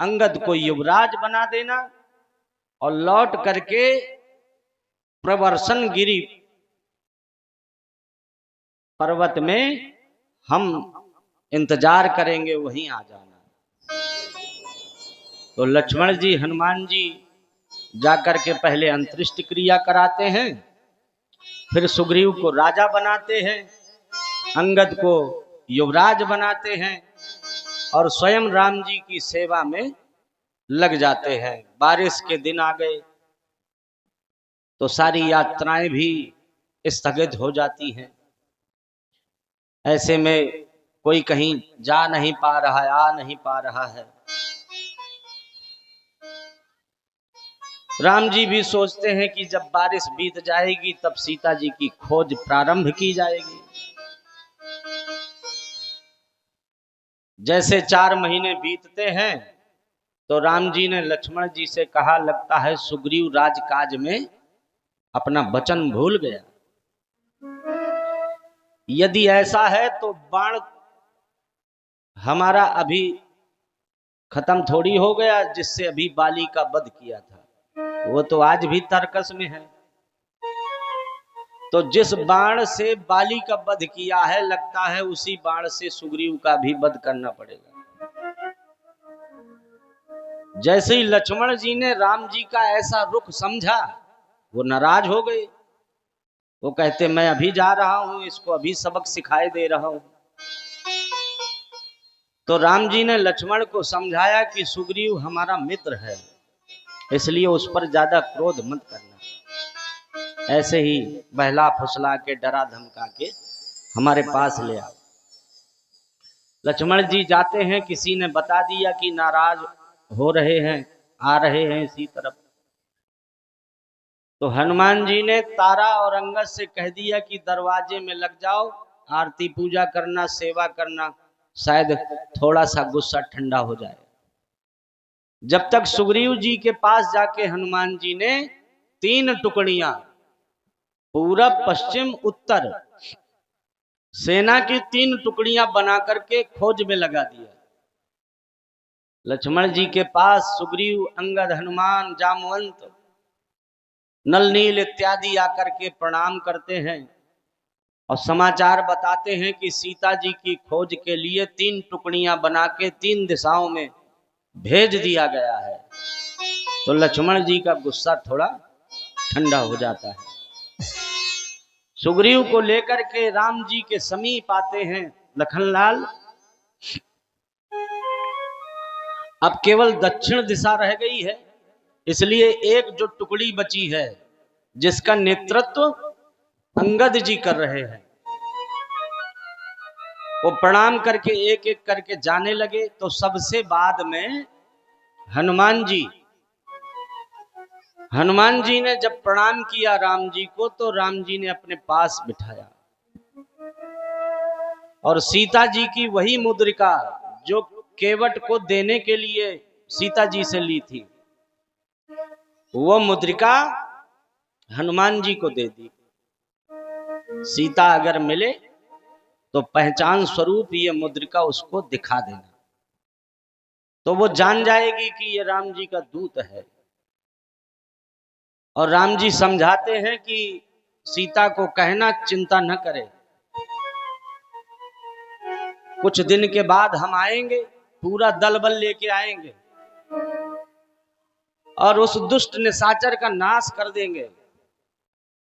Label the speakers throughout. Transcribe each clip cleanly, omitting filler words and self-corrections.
Speaker 1: अंगद को युवराज बना देना और लौट करके प्रवर्सन गिरी पर्वत में हम इंतजार करेंगे, वहीं आ जाना। तो लक्ष्मण जी हनुमान जी जाकर के पहले अंतरिष्ट क्रिया कराते हैं, फिर सुग्रीव को राजा बनाते हैं, अंगद को युवराज बनाते हैं और स्वयं राम जी की सेवा में लग जाते हैं। बारिश के दिन आ गए तो सारी यात्राएं भी स्थगित हो जाती हैं। ऐसे में कोई कहीं जा नहीं पा रहा है, आ नहीं पा रहा है। राम जी भी सोचते हैं कि जब बारिश बीत जाएगी तब सीता जी की खोज प्रारंभ की जाएगी। जैसे 4 महीने बीतते हैं तो राम जी ने लक्ष्मण जी से कहा, लगता है सुग्रीव राजकाज में अपना वचन भूल गया। यदि ऐसा है तो बाण हमारा अभी खत्म थोड़ी हो गया, जिससे अभी बाली का वध किया था, वो तो आज भी तरकस में है। तो जिस बाण से बाली का वध किया है, लगता है उसी बाण से सुग्रीव का भी वध करना पड़ेगा। जैसे ही लक्ष्मण जी ने राम जी का ऐसा रुख समझा, वो नाराज हो गए। वो कहते, मैं अभी जा रहा हूं, इसको अभी सबक सिखाए दे रहा हूं। तो राम जी ने लक्ष्मण को समझाया कि सुग्रीव हमारा मित्र है, इसलिए उस पर ज्यादा क्रोध मत करना। ऐसे ही बहला फुसला के डरा धमका के हमारे पास ले आओ। लक्ष्मण जी जाते हैं, किसी ने बता दिया कि नाराज हो रहे हैं, आ रहे हैं इसी तरफ। तो हनुमान जी ने तारा और अंगद से कह दिया कि दरवाजे में लग जाओ, आरती पूजा करना, सेवा करना, शायद थोड़ा सा गुस्सा ठंडा हो जाए। जब तक सुग्रीव जी के पास जाके हनुमान जी ने 3 टुकड़ियां पूरब, पश्चिम, उत्तर सेना की 3 टुकड़ियां बना करके खोज में लगा दिया। लक्ष्मण जी के पास सुग्रीव, अंगद, हनुमान, जामवंत, नल नील इत्यादि आकर के प्रणाम करते हैं और समाचार बताते हैं कि सीता जी की खोज के लिए 3 टुकड़ियां बना के 3 दिशाओं में भेज दिया गया है। तो लक्ष्मण जी का गुस्सा थोड़ा ठंडा हो जाता है। सुग्रीव को लेकर के राम जी के समीप आते हैं। लखनलाल, अब केवल दक्षिण दिशा रह गई है, इसलिए एक जो टुकड़ी बची है जिसका नेतृत्व अंगद जी कर रहे हैं, वो प्रणाम करके एक एक करके जाने लगे। तो सबसे बाद में हनुमान जी ने जब प्रणाम किया राम जी को, तो राम जी ने अपने पास बिठाया और सीता जी की वही मुद्रिका जो केवट को देने के लिए सीता जी से ली थी, वो मुद्रिका हनुमान जी को दे दी। सीता अगर मिले तो पहचान स्वरूप ये मुद्रिका उसको दिखा देना, तो वो जान जाएगी कि ये राम जी का दूत है। और राम जी समझाते हैं कि सीता को कहना चिंता न करे, कुछ दिन के बाद हम आएंगे, पूरा दल बल लेके आएंगे और उस दुष्ट निशाचर का नाश कर देंगे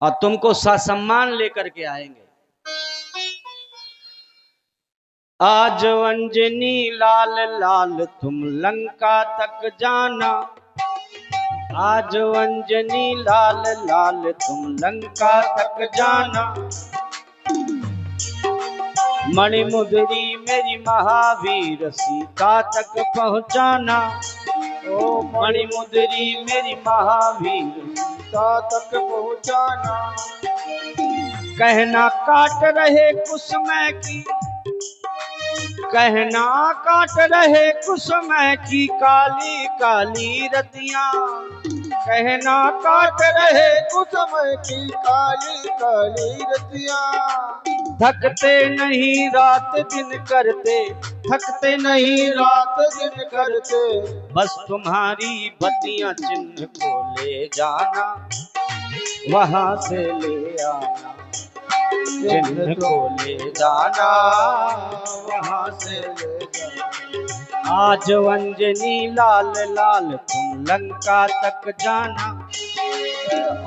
Speaker 1: और तुमको ससम्मान लेकर के आएंगे। आज अंजनी लाल लाल तुम लंका तक जाना, आज अंजनी लाल लाल तुम लंका तक जाना, मणिमुद्री मेरी महावीर सीता तक पहुंचाना, ओ मणिमुद्री मेरी महावीर सीता तक पहुंचाना। कहना काट रहे कुसुम की कहना काट रहे कुसुम की काली काली रतियां, कहना काट रहे
Speaker 2: कुसुम की काली काली रतियां,
Speaker 1: थकते नहीं रात दिन करते, थकते नहीं
Speaker 2: रात दिन करते,
Speaker 1: बस तुम्हारी बत्तियां चिन्ह को ले जाना, वहां से ले आना, चिन्ह को ले जाना, वहां से ले जाना। आज अंजनी लाल लाल तुम लंका तक जाना,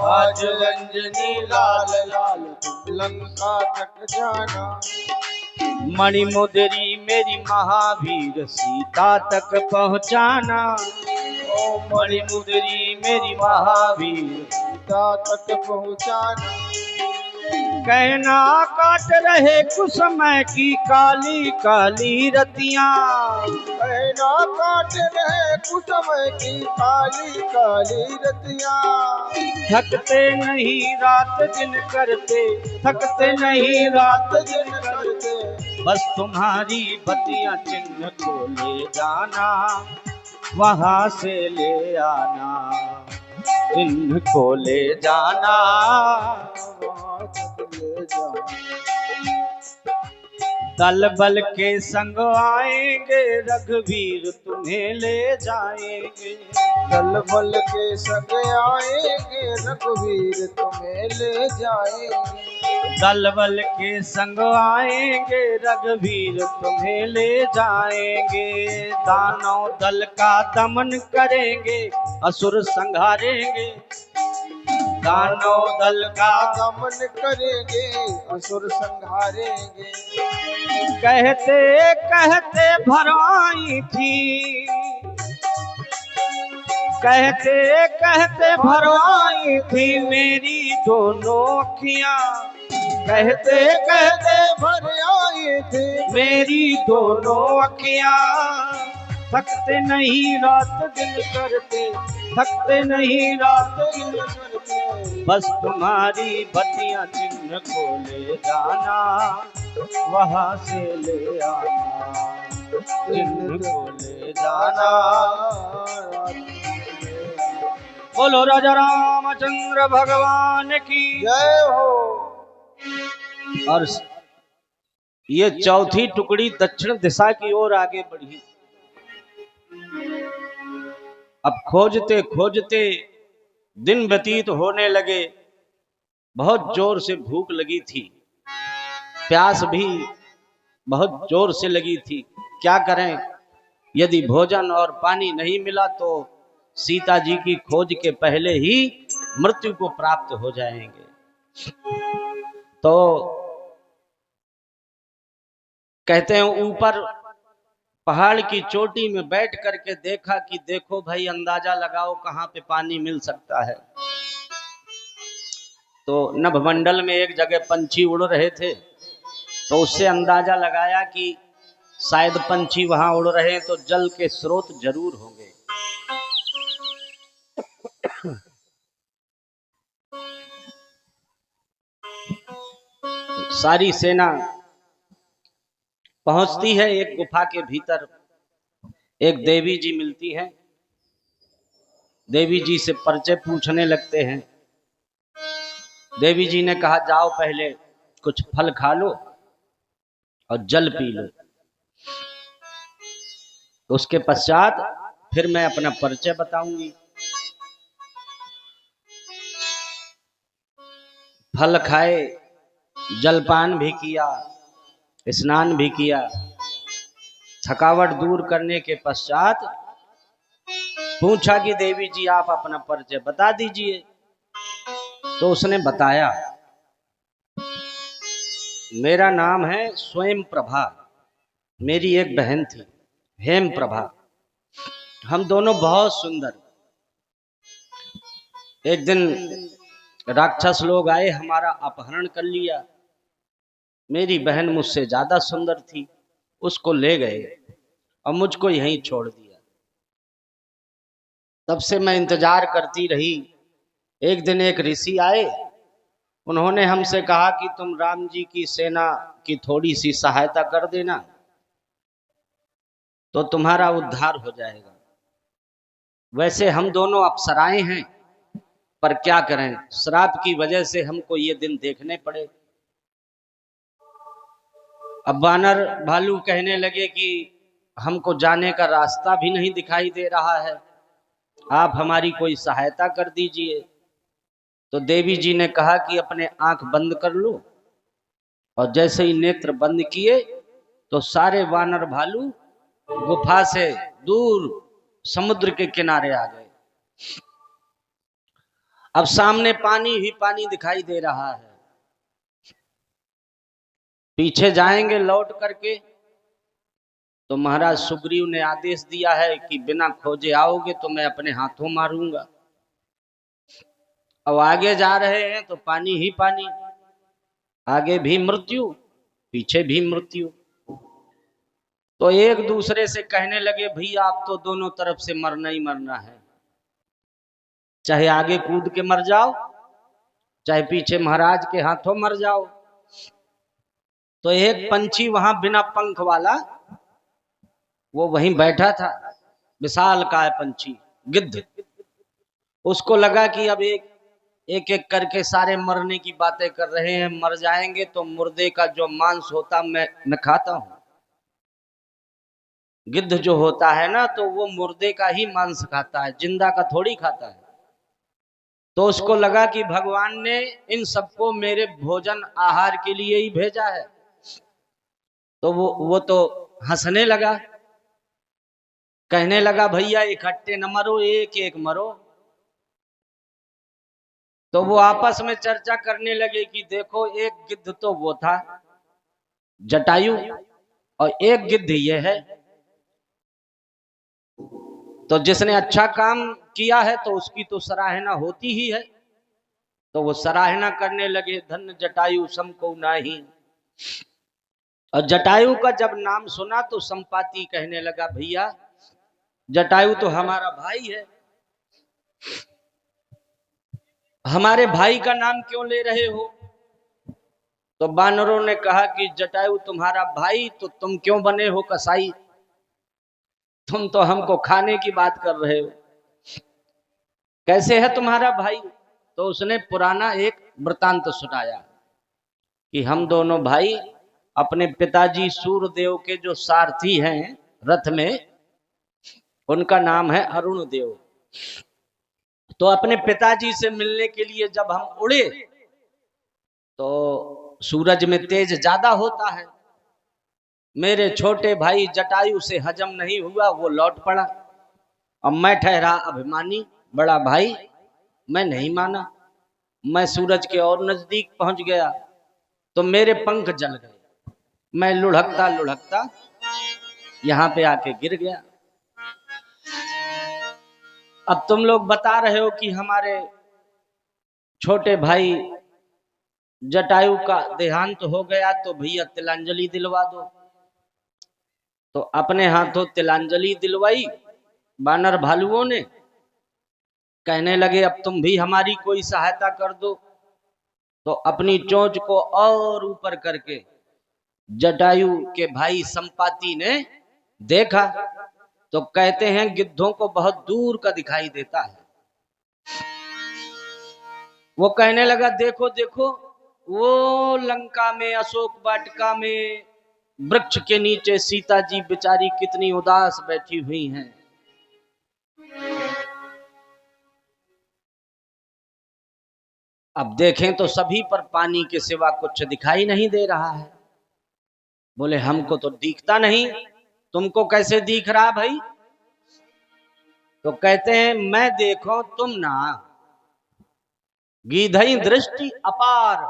Speaker 2: आज अंजनी लाल लाल तुम लंका तक जाना,
Speaker 1: मणिमुद्री मेरी महावीर सीता तक पहुंचाना,
Speaker 2: ओ
Speaker 1: मणिमुद्री मेरी महावीर
Speaker 2: सीता तक पहुंचाना,
Speaker 1: कहना काट रहे कुसुम की काली काली रतियां,
Speaker 2: कहना काट रहे कुसुम की काली काली रतियां,
Speaker 1: थकते नहीं रात दिन करते, थकते नहीं रात दिन
Speaker 2: करते,
Speaker 1: बस तुम्हारी बत्तियां चिन्ह को ले जाना, वहां से ले आना, चिन्ह को ले जाना,
Speaker 2: वहां तक ले जाना।
Speaker 1: दल बल के संग आएंगे रघुवीर तुम्हें ले जाएंगे,
Speaker 2: दल बल के संग आएंगे रघुवीर तुम्हें ले जाएंगे,
Speaker 1: दल बल के संग आएंगे रघुवीर तुम्हें ले जाएंगे, दानव दल का दमन करेंगे असुर संहारेंगे, दानव दल का
Speaker 2: दमन करेंगे असुर संहारेंगे,
Speaker 1: कहते कहते भरवाई थी, कहते कहते भरवाई थी मेरी दोनों अखियां, कहते कहते
Speaker 2: भर आई थी
Speaker 1: मेरी दोनों अखियां, थकते नहीं रात दिन करते, थकते नहीं रात दिन करते, बस तुम्हारी बत्तियां चिन्ह को ले जाना, वहां से ले आना, चिन्ह को ले जाना। बोलो राजा रामचंद्र भगवान की
Speaker 2: जय हो।
Speaker 1: और ये चौथी टुकड़ी दक्षिण दिशा की ओर आगे बढ़ी। अब खोजते खोजते दिन व्यतीत होने लगे, बहुत जोर से भूख लगी थी, प्यास भी बहुत जोर से लगी थी। क्या करें, यदि भोजन और पानी नहीं मिला तो सीता जी की खोज के पहले ही मृत्यु को प्राप्त हो जाएंगे। तो कहते हैं ऊपर पहाड़ की चोटी में बैठ करके देखा कि देखो भाई अंदाजा लगाओ कहाँ पे पानी मिल सकता है। तो नभमंडल में एक जगह पंछी उड़ रहे थे, तो उससे अंदाजा लगाया कि शायद पंछी वहां उड़ रहे हैं तो जल के स्रोत जरूर होंगे। सारी सेना पहुंचती है, एक गुफा के भीतर एक देवी जी मिलती है। देवी जी से परिचय पूछने लगते हैं। देवी जी ने कहा जाओ पहले कुछ फल खा लो और जल पी लो, उसके पश्चात फिर मैं अपना परिचय बताऊंगी। फल खाए, जलपान भी किया, स्नान भी किया, थकावट दूर करने के पश्चात पूछा कि देवी जी आप अपना परिचय बता दीजिए। तो उसने बताया मेरा नाम है स्वयं प्रभा, मेरी एक बहन थी हेम प्रभा, हम दोनों बहुत सुंदर। एक दिन राक्षस लोग आए, हमारा अपहरण कर लिया। मेरी बहन मुझसे ज्यादा सुंदर थी, उसको ले गए और मुझको यहीं छोड़ दिया। तब से मैं इंतजार करती रही। एक दिन एक ऋषि आए, उन्होंने हमसे कहा कि तुम राम जी की सेना की थोड़ी सी सहायता कर देना। तो तुम्हारा उद्धार हो जाएगा। वैसे हम दोनों अप्सराएं हैं, पर क्या करें, श्राप की वजह से हमको ये दिन देखने पड़े। अब वानर भालू कहने लगे कि हमको जाने का रास्ता भी नहीं दिखाई दे रहा है, आप हमारी कोई सहायता कर दीजिए। तो देवी जी ने कहा कि अपने आंख बंद कर लो, और जैसे ही नेत्र बंद किए तो सारे वानर भालू गुफा से दूर समुद्र के किनारे आ गए। अब सामने पानी ही पानी दिखाई दे रहा है। पीछे जाएंगे लौट करके तो महाराज सुग्रीव ने आदेश दिया है कि बिना खोजे आओगे तो मैं अपने हाथों मारूंगा। अब आगे जा रहे हैं तो पानी ही पानी, आगे भी मृत्यु पीछे भी मृत्यु। तो एक दूसरे से कहने लगे, भैया आप तो दोनों तरफ से मरना ही मरना है, चाहे आगे कूद के मर जाओ, चाहे पीछे महाराज के हाथों मर जाओ। तो एक पंछी वहां बिना पंख वाला वो वहीं बैठा था, विशाल काय पंछी गिद्ध। उसको लगा कि अब एक एक करके सारे मरने की बातें कर रहे हैं, मर जाएंगे तो मुर्दे का जो मांस होता मैं खाता हूं। गिद्ध जो होता है ना, तो वो मुर्दे का ही मांस खाता है, जिंदा का थोड़ी खाता है। तो उसको लगा कि भगवान ने इन सबको मेरे भोजन आहार के लिए ही भेजा है। तो वो तो हंसने लगा, कहने लगा भैया इकट्ठे न मरो, एक एक मरो। तो वो आपस में चर्चा करने लगे कि देखो एक गिद्ध तो वो था जटायु, और एक गिद्ध ये है, तो जिसने अच्छा काम किया है तो उसकी तो सराहना होती ही है। तो वो सराहना करने लगे, धन्य जटायु सम को नाही। और जटायु का जब नाम सुना तो संपाति कहने लगा, भैया जटायु तो हमारा भाई है, हमारे भाई का नाम क्यों ले रहे हो? तो बानरों ने कहा कि जटायु तुम्हारा भाई तो तुम क्यों बने हो कसाई, तुम तो हमको खाने की बात कर रहे हो, कैसे है तुम्हारा भाई? तो उसने पुराना एक वृतांत सुनाया कि हम दोनों भाई, अपने पिताजी सूर्यदेव के जो सारथी हैं रथ में, उनका नाम है अरुण देव। तो अपने पिताजी से मिलने के लिए जब हम उड़े तो सूरज में तेज ज्यादा होता है, मेरे छोटे भाई जटायु से हजम नहीं हुआ, वो लौट पड़ा। अब मैं ठहरा अभिमानी बड़ा भाई, मैं नहीं माना, मैं सूरज के और नजदीक पहुंच गया तो मेरे पंख जल गए, मैं लुढ़कता लुढ़कता यहां पे आके गिर गया। अब तुम लोग बता रहे हो कि हमारे छोटे भाई जटायु का देहांत हो गया, तो भैया तिलांजलि दिलवा दो। तो अपने हाथों तिलांजलि दिलवाई बानर भालुओं ने। कहने लगे अब तुम भी हमारी कोई सहायता कर दो। तो अपनी चोंच को और ऊपर करके जटायु के भाई संपाति ने देखा तो कहते हैं गिद्धों को बहुत दूर का दिखाई देता है। वो कहने लगा, देखो देखो वो लंका में अशोक वाटिका में वृक्ष के नीचे सीता जी बेचारी कितनी उदास बैठी हुई हैं। अब देखें तो सभी पर पानी के सिवा कुछ दिखाई नहीं दे रहा है। बोले हमको तो दिखता नहीं, तुमको कैसे दिख रहा भाई? तो कहते हैं मैं देखो तुम ना, गीधई दृष्टि अपार,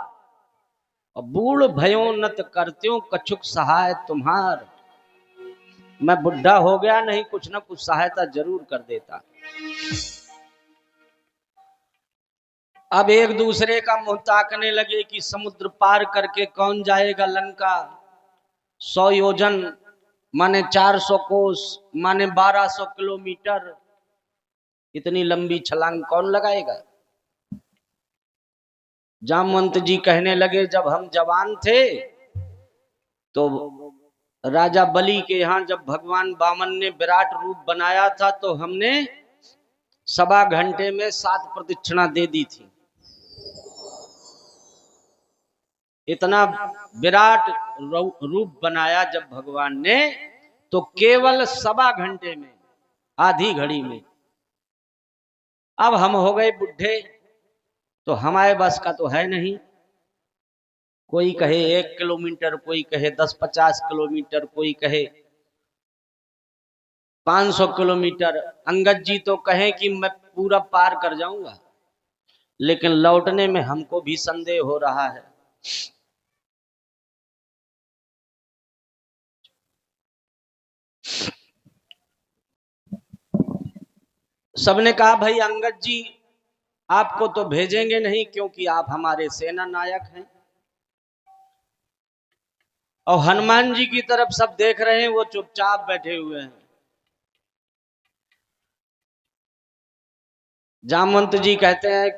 Speaker 1: और बूढ़ भयोन्नत करत्यों कछुक सहाय तुम्हार। मैं बुढ़ा हो गया, नहीं कुछ ना कुछ सहायता जरूर कर देता। अब एक दूसरे का मुंह ताकने लगे कि समुद्र पार करके कौन जाएगा लंका। 100 योजन माने 400 कोस माने 1200 किलोमीटर, इतनी लंबी छलांग कौन लगाएगा? जामवंत जी कहने लगे, जब हम जवान थे तो राजा बलि के यहाँ जब भगवान वामन ने विराट रूप बनाया था तो हमने 1.25 घंटे में 7 प्रदक्षिणा दे दी थी। इतना विराट रूप बनाया जब भगवान ने, तो केवल 1.25 घंटे में, आधी घड़ी में। अब हम हो गए बुढ़े, तो हमारे बस का तो है नहीं। कोई कहे 1 किलोमीटर, कोई कहे 10-50 किलोमीटर, कोई कहे 500 किलोमीटर। अंगद जी तो कहें कि मैं पूरा पार कर जाऊंगा, लेकिन लौटने में हमको भी संदेह हो रहा है। सबने कहा भाई अंगद जी आपको तो भेजेंगे नहीं, क्योंकि आप हमारे सेना नायक हैं। और हनुमान जी की तरफ सब देख रहे हैं, वो चुपचाप बैठे हुए हैं। जामवंत जी कहते हैं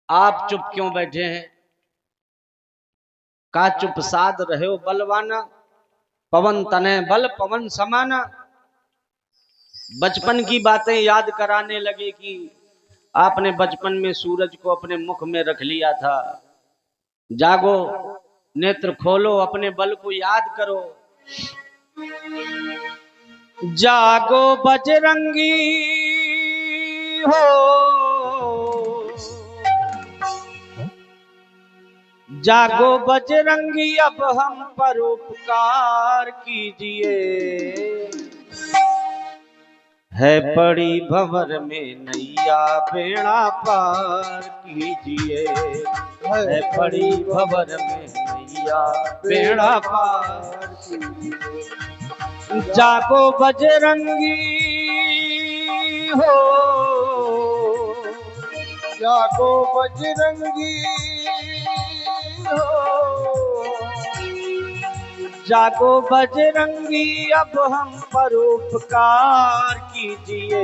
Speaker 1: आप चुप क्यों बैठे हैं? का चुप साध रहे हो बलवाना, पवन तने बल पवन समाना। बचपन की बातें याद कराने लगे कि आपने बचपन में सूरज को अपने मुख में रख लिया था। जागो, नेत्र खोलो, अपने बल को याद करो। जागो बजरंगी हो, जागो बजरंगी अब हम पर उपकार कीजिए। है पड़ी भंवर में नैया बेड़ा पार कीजिए। है पड़ी भंवर में नैया बेड़ा पार कीजिए। जागो बजरंगी हो,
Speaker 2: जागो बजरंगी हो,
Speaker 1: जागो बजरंगी अब हम पर उपकार कीजिए।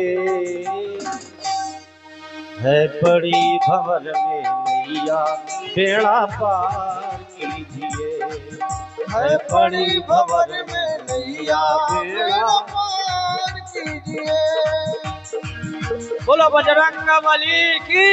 Speaker 1: है पड़ी भंवर में नैया बेड़ा पार कीजिए।
Speaker 2: है पड़ी भंवर में नैया बेड़ा पार कीजिए।
Speaker 1: बोलो बजरंग बली की।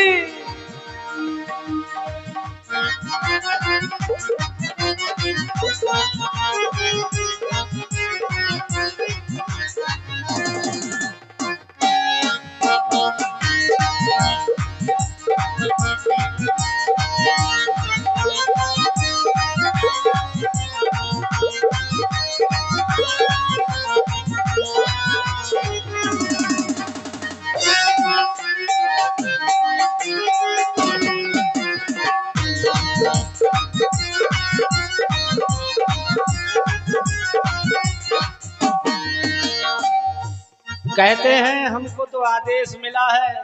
Speaker 1: कहते हैं हमको तो आदेश मिला है,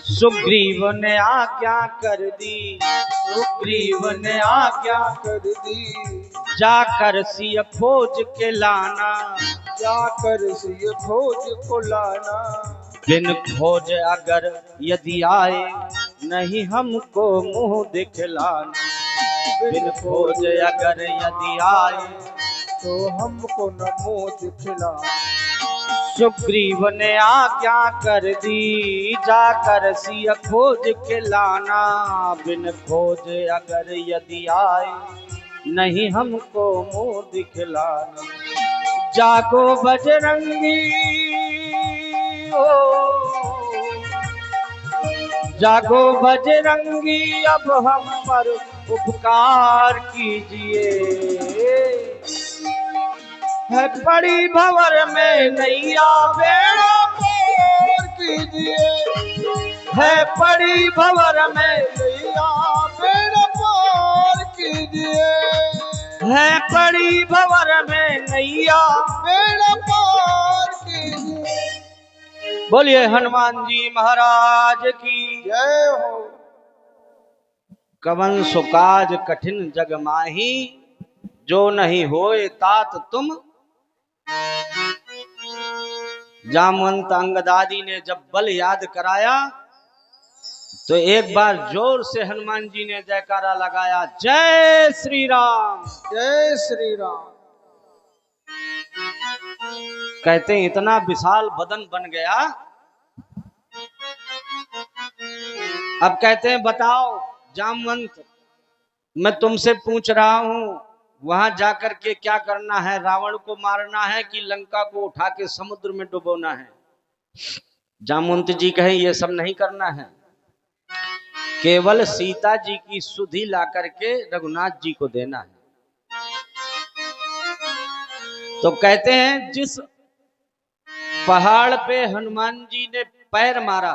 Speaker 1: सुग्रीव ने आज्ञा कर दी। सुग्रीव ने आज्ञा
Speaker 2: कर दी,
Speaker 1: जाकर सिय खोज के लाना।
Speaker 2: जाकर सिय खोज को लाना।
Speaker 1: बिन खोज अगर यदि आए नहीं हमको मुंह दिखलाना। बिन खोज अगर यदि आए
Speaker 2: तो हमको न मुंह दिखलाना।
Speaker 1: सुग्रीव ने आज्ञा कर दी, जाकर सिय खोज के लाना। बिन खोज अगर यदि आए नहीं हमको मुंह दिखलाना। जागो बजरंगी हो, जागो बजरंगी अब हम पर उपकार कीजिए। है पड़ी भंवर में नैया बेड़ा
Speaker 2: पार कीजिए।
Speaker 1: है पड़ी भंवर में
Speaker 2: नैया बेड़ा पार कीजिए।
Speaker 1: है पड़ी भंवर में नैया
Speaker 2: बेड़ा पार कीजिए।
Speaker 1: बोलिए हनुमान जी महाराज की
Speaker 2: जय हो।
Speaker 1: कवन सुकाज कठिन जग माही, जो नहीं होए तात तुम। जामवंत अंगदादी ने जब बल याद कराया तो एक बार जोर से हनुमान जी ने जयकारा लगाया, जय श्री राम।
Speaker 2: जय श्री राम।
Speaker 1: कहते हैं इतना विशाल बदन बन गया। अब कहते हैं बताओ जामवंत, मैं तुमसे पूछ रहा हूं वहां जाकर के क्या करना है? रावण को मारना है कि लंका को उठा के समुद्र में डुबोना है? जामवंत जी कहे ये सब नहीं करना है, केवल सीता जी की सुधि ला करके रघुनाथ जी को देना है। तो कहते हैं जिस पहाड़ पे हनुमान जी ने पैर मारा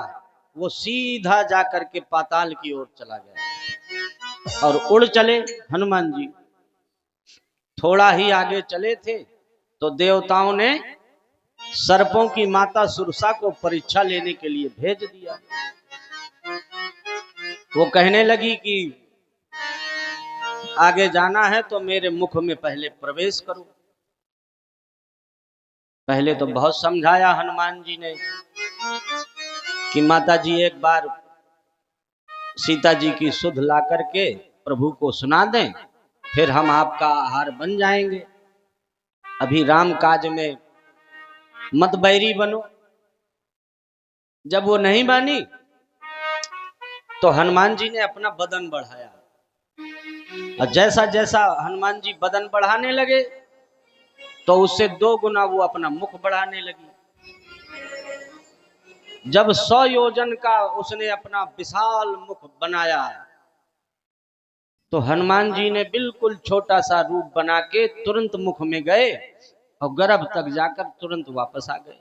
Speaker 1: वो सीधा जाकर के पाताल की ओर चला गया और उड़ चले हनुमान जी। थोड़ा ही आगे चले थे तो देवताओं ने सर्पों की माता सुरसा को परीक्षा लेने के लिए भेज दिया। वो कहने लगी कि आगे जाना है तो मेरे मुख में पहले प्रवेश करो। पहले तो बहुत समझाया हनुमान जी ने कि माता जी एक बार सीता जी की सुध ला करके प्रभु को सुना दें, फिर हम आपका आहार बन जाएंगे। अभी राम काज में मत बैरी बनो। जब वो नहीं मानी तो हनुमान जी ने अपना बदन बढ़ाया और जैसा जैसा हनुमान जी बदन बढ़ाने लगे तो उससे 2 गुना वो अपना मुख बढ़ाने लगी। जब 100 योजन का उसने अपना विशाल मुख बनाया तो हनुमान जी ने बिल्कुल छोटा सा रूप बना के तुरंत मुख में गए और गर्भ तक जाकर तुरंत वापस आ गए।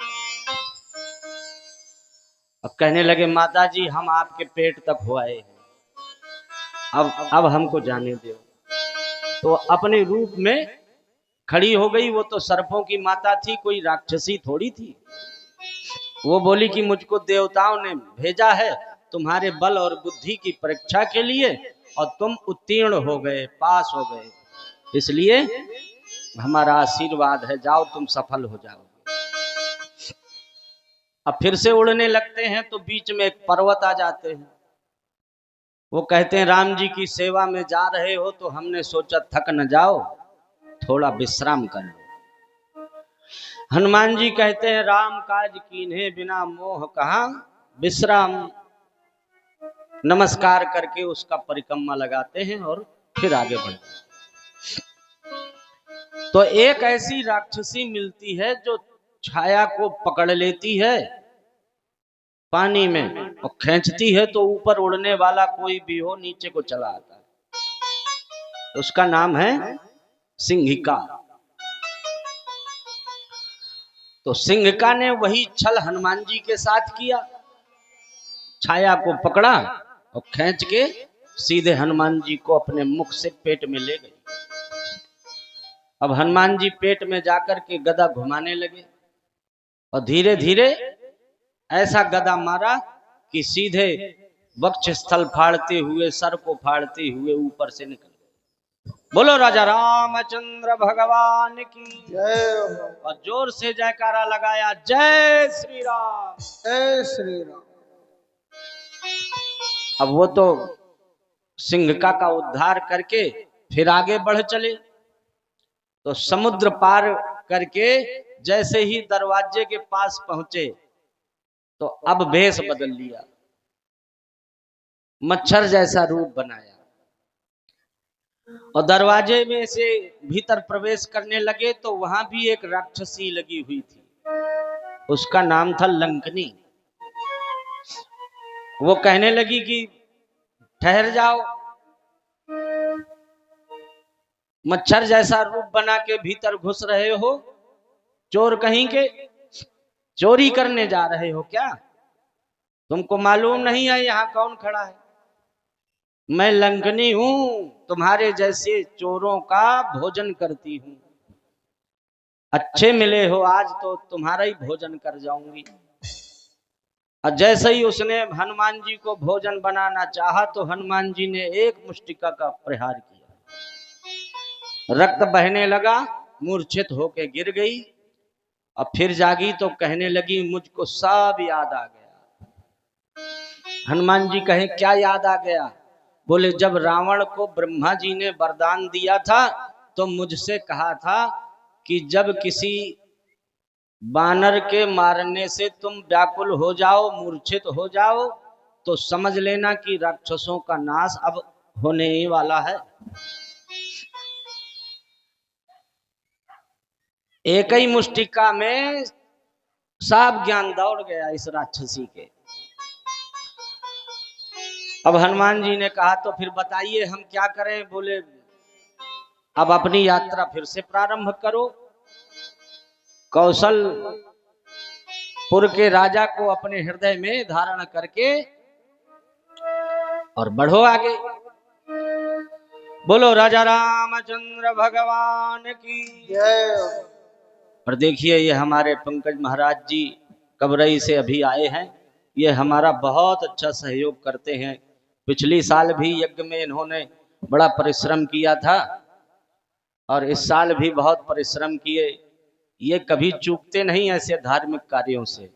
Speaker 1: अब कहने लगे माता जी हम आपके पेट तक हो आए हैं, अब हमको जाने दो। तो अपने रूप में खड़ी हो गई। वो तो सर्पों की माता थी, कोई राक्षसी थोड़ी थी। वो बोली कि मुझको देवताओं ने भेजा है तुम्हारे बल और बुद्धि की परीक्षा के लिए और तुम उत्तीर्ण हो गए, पास हो गए, इसलिए हमारा आशीर्वाद है, जाओ तुम सफल हो जाओ। अब फिर से उड़ने लगते हैं तो बीच में एक पर्वत आ जाते हैं। वो कहते हैं राम जी की सेवा में जा रहे हो तो हमने सोचा थक न जाओ, थोड़ा विश्राम कर लो। हनुमान जी कहते हैं राम काज कीन्हे बिना मोह कहाँ विश्राम। नमस्कार करके उसका परिक्रमा लगाते हैं और फिर आगे बढ़ते। तो एक ऐसी राक्षसी मिलती है जो छाया को पकड़ लेती है पानी में और खींचती है तो ऊपर उड़ने वाला कोई भी हो नीचे को चला आता है। उसका नाम है सिंहिका। तो सिंहिका ने वही छल हनुमान जी के साथ किया, छाया को पकड़ा और खींच के सीधे हनुमान जी को अपने मुख से पेट में ले गई। अब हनुमान जी पेट में जाकर के गदा घुमाने लगे और धीरे धीरे ऐसा गदा मारा कि सीधे वक्ष स्थल फाड़ते हुए, सर को फाड़ते हुए ऊपर से निकल गए। बोलो राजा रामचंद्र भगवान की
Speaker 2: जय।
Speaker 1: और जोर से जयकारा लगाया, जय श्री राम,
Speaker 2: जय श्री राम।
Speaker 1: अब वो तो सिंहिका का उद्धार करके फिर आगे बढ़ चले। तो समुद्र पार करके जैसे ही दरवाजे के पास पहुंचे तो अब भेष बदल लिया, मच्छर जैसा रूप बनाया और दरवाजे में से भीतर प्रवेश करने लगे तो वहां भी एक राक्षसी लगी हुई थी, उसका नाम था लंकनी। वो कहने लगी कि ठहर जाओ, मच्छर जैसा रूप बना के भीतर घुस रहे हो, चोर कहीं के, चोरी करने जा रहे हो क्या? तुमको मालूम नहीं है यहाँ कौन खड़ा है? मैं लंकनी हूं, तुम्हारे जैसे चोरों का भोजन करती हूं। अच्छे मिले हो आज तो तुम्हारा ही भोजन कर जाऊंगी। और जैसे ही उसने हनुमान जी को भोजन बनाना चाहा तो हनुमान जी ने एक मुष्टिका का प्रहार किया, रक्त बहने लगा, मूर्छित होके गिर गई और फिर जागी तो कहने लगी मुझको सब याद आ गया। हनुमान जी कहे क्या याद आ गया? बोले जब रावण को ब्रह्मा जी ने वरदान दिया था तो मुझसे कहा था कि जब किसी बानर के मारने से तुम व्याकुल हो जाओ, मूर्छित हो जाओ, तो समझ लेना कि राक्षसों का नाश अब होने ही वाला है। एक ही मुष्टिका में सब ज्ञान दौड़ गया इस राक्षसी के। अब हनुमान जी ने कहा तो फिर बताइए हम क्या करें। बोले अब अपनी यात्रा फिर से प्रारंभ करो, कौशलपुर के राजा को अपने हृदय में धारण करके और बढ़ो आगे। बोलो राजा रामचंद्र भगवान की
Speaker 2: जय।
Speaker 1: और देखिए ये हमारे पंकज महाराज जी कबरई से अभी आए हैं। ये हमारा बहुत अच्छा सहयोग करते हैं। पिछली साल भी यज्ञ में इन्होंने बड़ा परिश्रम किया था और इस साल भी बहुत परिश्रम किए। ये कभी चूकते नहीं ऐसे धार्मिक कार्यों से।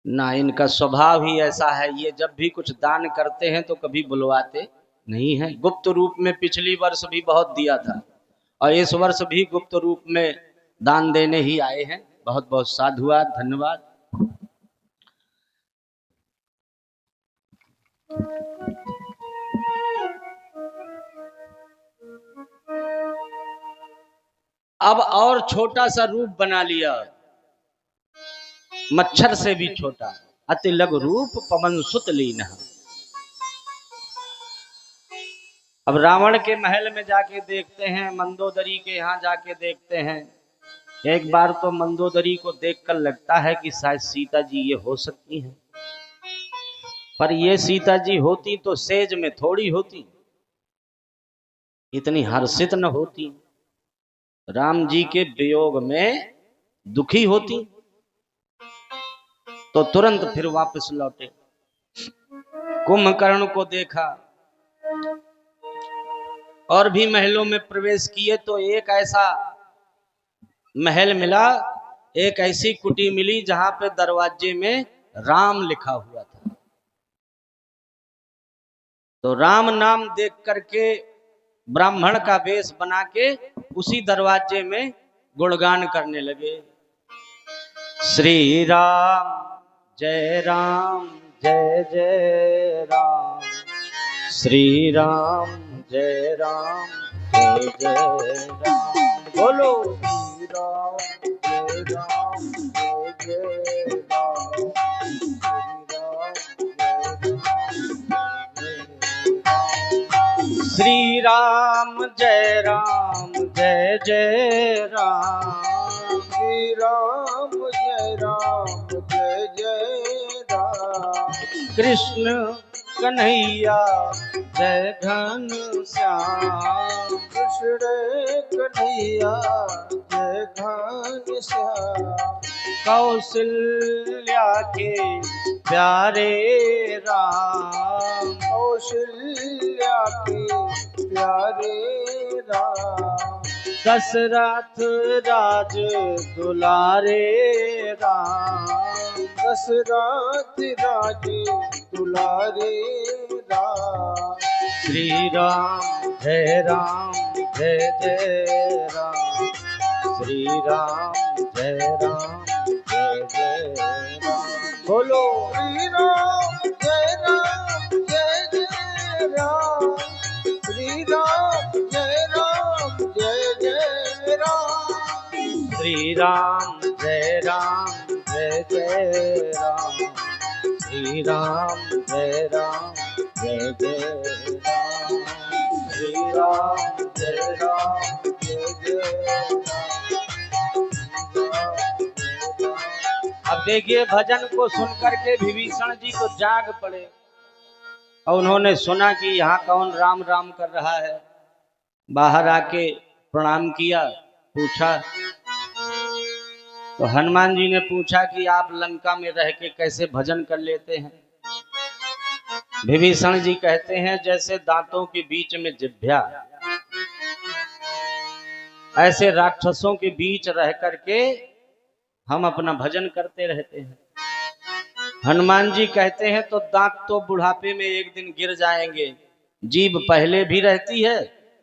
Speaker 1: ना इनका स्वभाव ही ऐसा है। ये जब भी कुछ दान करते हैं तो कभी बुलवाते नहीं है। गुप्त रूप में पिछली वर्ष भी बहुत दिया था और इस वर्ष भी गुप्त रूप में दान देने ही आए हैं। बहुत बहुत साधुवाद, धन्यवाद। अब और छोटा सा रूप बना लिया, मच्छर से भी छोटा। अति लघु रूप पवन सुत लीन। अब रावण के महल में जाके देखते हैं, मंदोदरी के यहाँ जाके देखते हैं। एक बार तो मंदोदरी को देखकर लगता है कि शायद सीता जी ये हो सकती हैं, पर ये सीता जी होती तो सेज में थोड़ी होती, इतनी हर्षित न होती। राम जी के वियोग में दुखी होती तो तुरंत फिर वापस लौटे। कुंभकर्ण को देखा और भी महलों में प्रवेश किए तो एक ऐसा महल मिला, एक ऐसी कुटी मिली जहां पे दरवाजे में राम लिखा हुआ था। तो राम नाम देख करके ब्राह्मण का वेश बना के उसी दरवाजे में गुणगान करने लगे। श्री राम जय जय राम, श्री राम जय जय राम। बोलो
Speaker 2: श्री राम जय राम जय जय राम,
Speaker 1: श्री राम जय जय राम,
Speaker 2: श्री राम जय जय राम।
Speaker 1: कृष्ण कन्हैया जय घन श्याम,
Speaker 2: कृष्ण कन्हैया जय घन श्याम।
Speaker 1: कौशल्या के प्यारे राम,
Speaker 2: कौशल्या के प्यारे राम।
Speaker 1: दशरथ राज दुलारे राम,
Speaker 2: दशरथ राज दुलारे राम।
Speaker 1: श्री राम जय जय राम, श्री राम जय जय राम। बोलो
Speaker 2: श्री राम जय जय राम, श्री राम जय जय राम।
Speaker 1: श्री राम जय जय राम, श्री राम जय जय राम, श्री राम जय जय अब देखिए भजन को सुनकर के विभीषण जी को जाग पड़े और उन्होंने सुना कि यहाँ कौन राम राम कर रहा है। बाहर आके प्रणाम किया, पूछा तो हनुमान जी ने पूछा कि आप लंका में रह के कैसे भजन कर लेते हैं। विभीषण जी कहते हैं जैसे दांतों के बीच में जिह्वा, ऐसे राक्षसों के बीच रह करके हम अपना भजन करते रहते हैं। हनुमान जी कहते हैं तो दांत तो बुढ़ापे में एक दिन गिर जाएंगे, जीभ पहले भी रहती है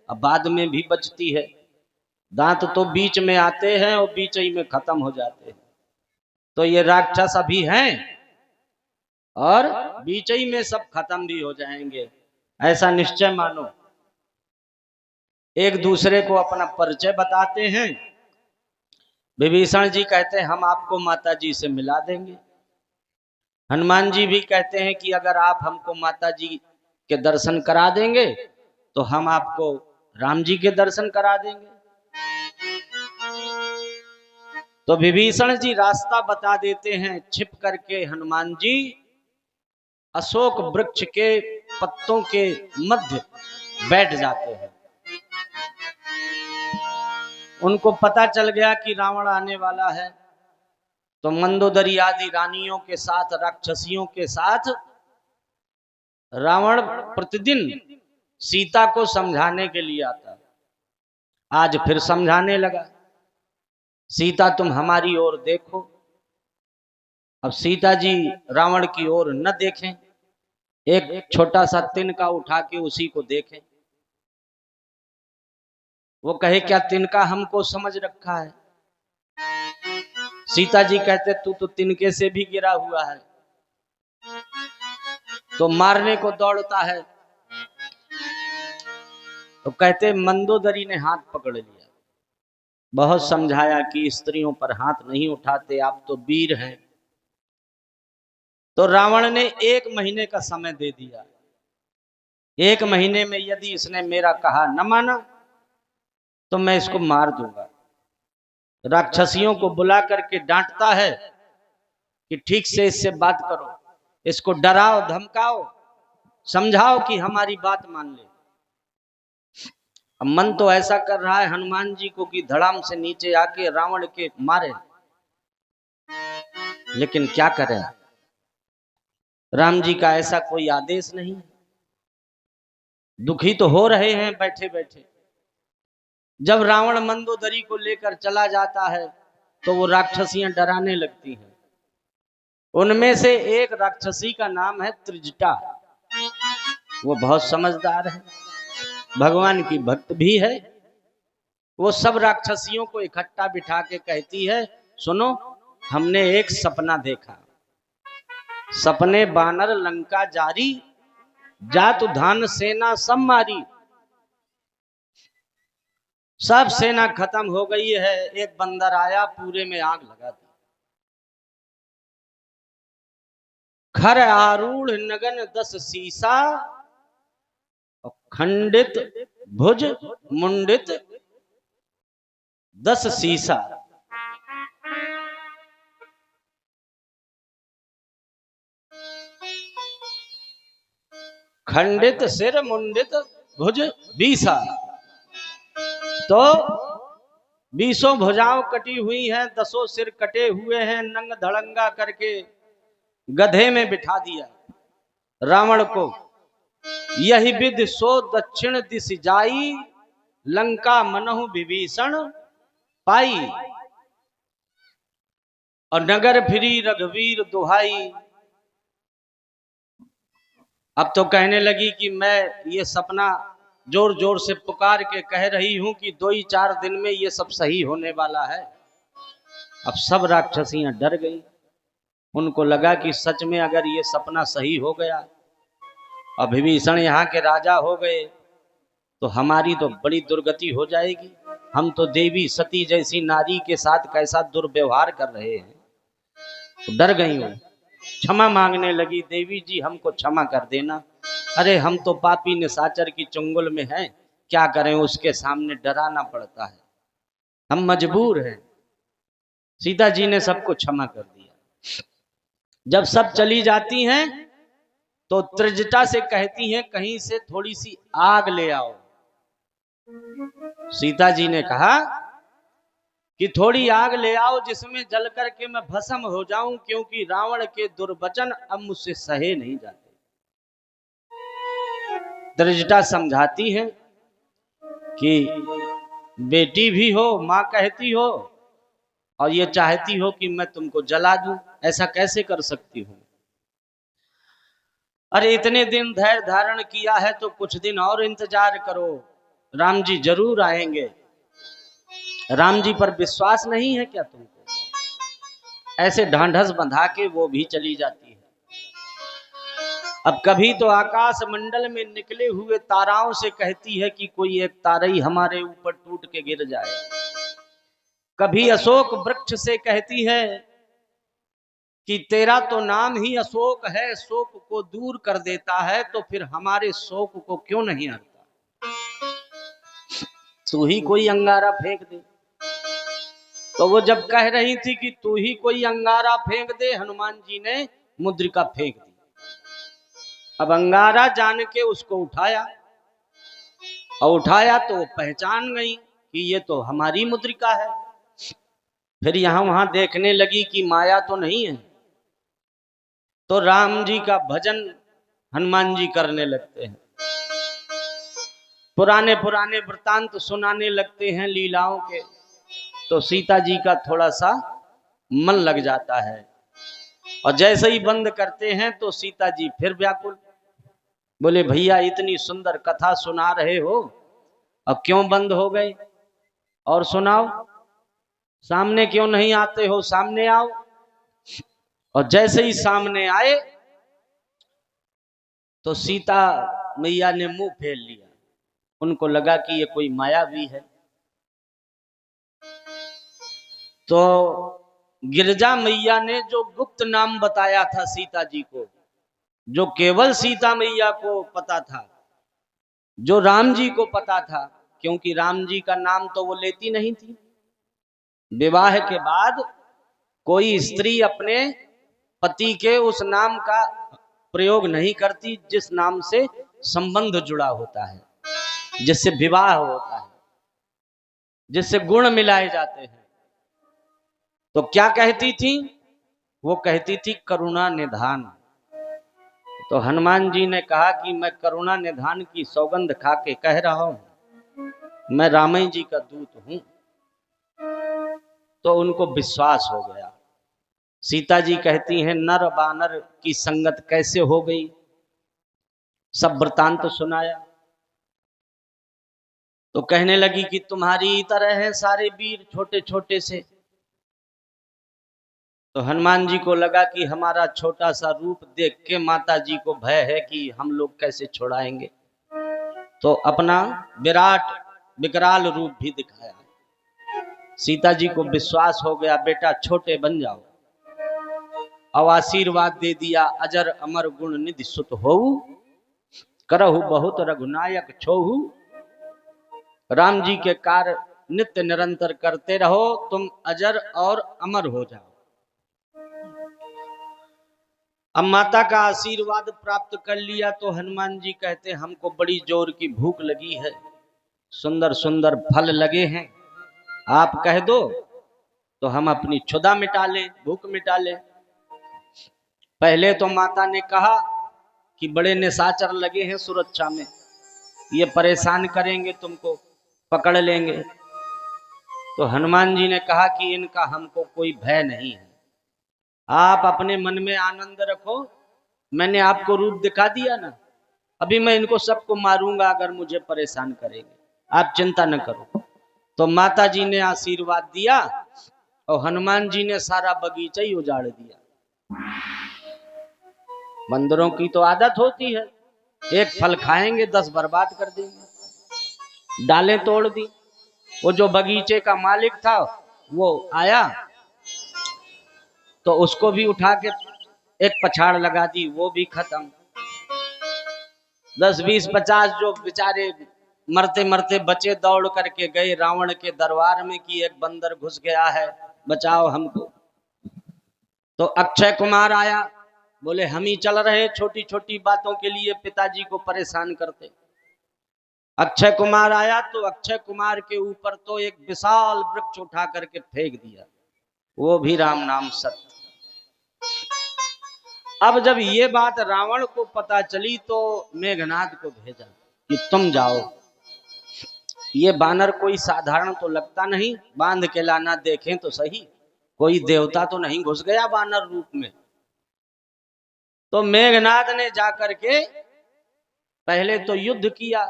Speaker 1: और बाद में भी बचती है। दांत तो बीच में आते हैं और बीच ही में खत्म हो जाते हैं। तो ये राक्षस अभी हैं और बीच ही में सब खत्म भी हो जाएंगे, ऐसा निश्चय मानो। एक दूसरे को अपना परिचय बताते हैं। विभीषण जी कहते हैं हम आपको माता जी से मिला देंगे। हनुमान जी भी कहते हैं कि अगर आप हमको माता जी के दर्शन करा देंगे तो हम आपको राम जी के दर्शन करा देंगे। तो विभीषण जी रास्ता बता देते हैं। छिप करके हनुमान जी अशोक वृक्ष के पत्तों के मध्य बैठ जाते हैं। उनको पता चल गया कि रावण आने वाला है, तो मंदोदरी आदि रानियों के साथ, राक्षसियों के साथ रावण प्रतिदिन सीता को समझाने के लिए आता। आज फिर समझाने लगा, सीता तुम हमारी ओर देखो। अब सीता जी रावण की ओर न देखें, एक छोटा सा तिनका उठा के उसी को देखें। वो कहे क्या तिनका हमको समझ रखा है? सीता जी कहते तू तो तिनके से भी गिरा हुआ है, तो मारने को दौड़ता है। तो कहते मंदोदरी ने हाथ पकड़ लिया, बहुत समझाया कि स्त्रियों पर हाथ नहीं उठाते, आप तो वीर हैं। तो रावण ने 1 महीने का समय दे दिया। 1 महीने में यदि इसने मेरा कहा न माना तो मैं इसको मार दूंगा। राक्षसियों को बुला करके डांटता है कि ठीक से इससे बात करो, इसको डराओ, धमकाओ, समझाओ कि हमारी बात मान ले। अब मन तो ऐसा कर रहा है हनुमान जी को कि धड़ाम से नीचे आके रावण के मारे, लेकिन क्या करें, राम जी का ऐसा कोई आदेश नहीं। दुखी तो हो रहे हैं बैठे बैठे। जब रावण मंदोदरी को लेकर चला जाता है तो वो राक्षसियां डराने लगती हैं। उनमें से एक राक्षसी का नाम है त्रिजटा। वो बहुत समझदार है, भगवान की भक्त भी है। वो सब राक्षसियों को इकट्ठा बिठा के कहती है, सुनो, हमने एक सपना देखा। सपने बानर लंका जारी, जातु धान सेना सब मारी। सब सेना खत्म हो गई है, एक बंदर आया पूरे में आग लगा दी। खर आरूढ़ नगन 10 सीसा, खंडित भुज मुंडित 10 सीसा। खंडित सिर मुंडित भुज 20। तो 20 भुजाओं कटी हुई हैं, 10 सिर कटे हुए हैं। नंग धड़ंगा करके गधे में बिठा दिया रावण को। यही विधि सो दक्षिण दिश जाई, लंका मनहु विभीषण पाई। और नगर फिरी रघुवीर दुहाई। अब तो कहने लगी कि मैं ये सपना जोर जोर से पुकार के कह रही हूं कि 2-4 दिन में ये सब सही होने वाला है। अब सब राक्षसियां डर गई। उनको लगा कि सच में अगर ये सपना सही हो गया और विभीषण यहाँ के राजा हो गए तो हमारी तो बड़ी दुर्गति हो जाएगी। हम तो देवी सती जैसी नारी के साथ कैसा दुर्व्यवहार कर रहे हैं। तो डर गई हूं, क्षमा मांगने लगी, देवी जी हमको क्षमा कर देना। अरे हम तो पापी निशाचर की चुंगल में हैं, क्या करें, उसके सामने डराना पड़ता है, हम मजबूर हैं। सीता जी ने सबको क्षमा कर दिया। जब सब चली जाती हैं तो त्रिजटा से कहती हैं कहीं से थोड़ी सी आग ले आओ। सीता जी ने कहा कि थोड़ी आग ले आओ जिसमें जल करके मैं भस्म हो जाऊं, क्योंकि रावण के दुर्वचन अब मुझसे सहे नहीं जाते। त्रिजटा समझाती है कि बेटी भी हो, मां कहती हो, और ये चाहती हो कि मैं तुमको जला दूं, ऐसा कैसे कर सकती हूं। अरे इतने दिन धैर्य धारण किया है तो कुछ दिन और इंतजार करो, राम जी जरूर आएंगे। राम जी पर विश्वास नहीं है क्या तुमको? ऐसे ढांढस बंधा के वो भी चली जाती है। अब कभी तो आकाश मंडल में निकले हुए ताराओं से कहती है कि कोई एक तारई हमारे ऊपर टूट के गिर जाए। कभी अशोक वृक्ष से कहती है कि तेरा तो नाम ही अशोक है, शोक को दूर कर देता है, तो फिर हमारे शोक को क्यों नहीं हरता? तू ही कोई अंगारा फेंक दे। तो वो जब कह रही थी कि तू ही कोई अंगारा फेंक दे, हनुमान जी ने मुद्रिका फेंक दी। अब अंगारा जान के उसको उठाया, और उठाया तो वो पहचान गई कि ये तो हमारी मुद्रिका है। फिर यहां वहां देखने लगी कि माया तो नहीं है, तो राम जी का भजन हनुमान जी करने लगते हैं, पुराने पुराने वृतांत सुनाने लगते हैं लीलाओं के। तो सीता जी का थोड़ा सा मन लग जाता है, और जैसे ही बंद करते हैं तो सीता जी फिर व्याकुल। बोले भैया इतनी सुंदर कथा सुना रहे हो, अब क्यों बंद हो गए? और सुनाओ, सामने क्यों नहीं आते हो? सामने आओ। और जैसे ही सामने आए तो सीता मैया ने मुंह फेर लिया। उनको लगा कि ये कोई मायावी है। तो गिरजा मैया ने जो गुप्त नाम बताया था सीता जी को, जो केवल सीता मैया को पता था, जो राम जी को पता था, क्योंकि राम जी का नाम तो वो लेती नहीं थी। विवाह के बाद कोई स्त्री अपने पति के उस नाम का प्रयोग नहीं करती जिस नाम से संबंध जुड़ा होता है, जिससे विवाह होता है, जिससे गुण मिलाए जाते हैं। तो क्या कहती थी? वो कहती थी करुणा निधान। तो हनुमान जी ने कहा कि मैं करुणा निधान की सौगंध खा के कह रहा हूं, मैं रामई जी का दूत हूं। तो उनको विश्वास हो गया। सीता जी कहती हैं नर बानर की संगत कैसे हो गई, सब वृतांत तो सुनाया। तो कहने लगी कि तुम्हारी तरह है सारे वीर छोटे छोटे से। तो हनुमान जी को लगा कि हमारा छोटा सा रूप देख के माता जी को भय है कि हम लोग कैसे छोड़ाएंगे, तो अपना विराट विकराल रूप भी दिखाया। सीता जी को विश्वास हो गया, बेटा छोटे बन जाओ। और आशीर्वाद दे दिया, अजर अमर गुण निधि सुत होऊ, करहु बहुत रघुनायक छोहू। राम जी के कार्य नित्य निरंतर करते रहो, तुम अजर और अमर हो जाओ। अब माता का आशीर्वाद प्राप्त कर लिया तो हनुमान जी कहते हमको बड़ी जोर की भूख लगी है, सुंदर सुंदर फल लगे हैं, आप कह दो तो हम अपनी क्षुधा मिटा लें, भूख मिटा लें। पहले तो माता ने कहा कि बड़े निशाचर लगे हैं सुरक्षा में, ये परेशान करेंगे, तुमको पकड़ लेंगे। तो हनुमान जी ने कहा कि इनका हमको कोई भय नहीं है, आप अपने मन में आनंद रखो, मैंने आपको रूप दिखा दिया ना, अभी मैं इनको सबको मारूंगा अगर मुझे परेशान करेंगे, आप चिंता न करो। तो माता जी ने आशीर्वाद दिया और हनुमान जी ने सारा बगीचा ही उजाड़ दिया। बंदरों की तो आदत होती है, एक फल खाएंगे 10 बर्बाद कर देंगे। डालें तोड़ दी। वो जो बगीचे का मालिक था वो आया तो उसको भी उठा के एक पछाड़ लगा दी, वो भी खत्म। 10, 20, 50 जो बेचारे मरते मरते बचे दौड़ करके गए रावण के दरबार में कि एक बंदर घुस गया है, बचाओ हमको। तो अक्षय कुमार आया, बोले हम ही चल रहे छोटी छोटी बातों के लिए पिताजी को परेशान करते। अक्षय कुमार आया तो अक्षय कुमार के ऊपर तो एक विशाल वृक्ष उठा करके फेंक दिया, वो भी राम नाम सत्य। अब जब ये बात रावण को पता चली तो मेघनाद को भेजा कि तुम जाओ, ये बानर कोई साधारण तो लगता नहीं, बांध के लाना, देखें तो सही, कोई देवता तो नहीं घुस गया बानर रूप में। तो मेघनाद ने जाकर के पहले तो युद्ध किया।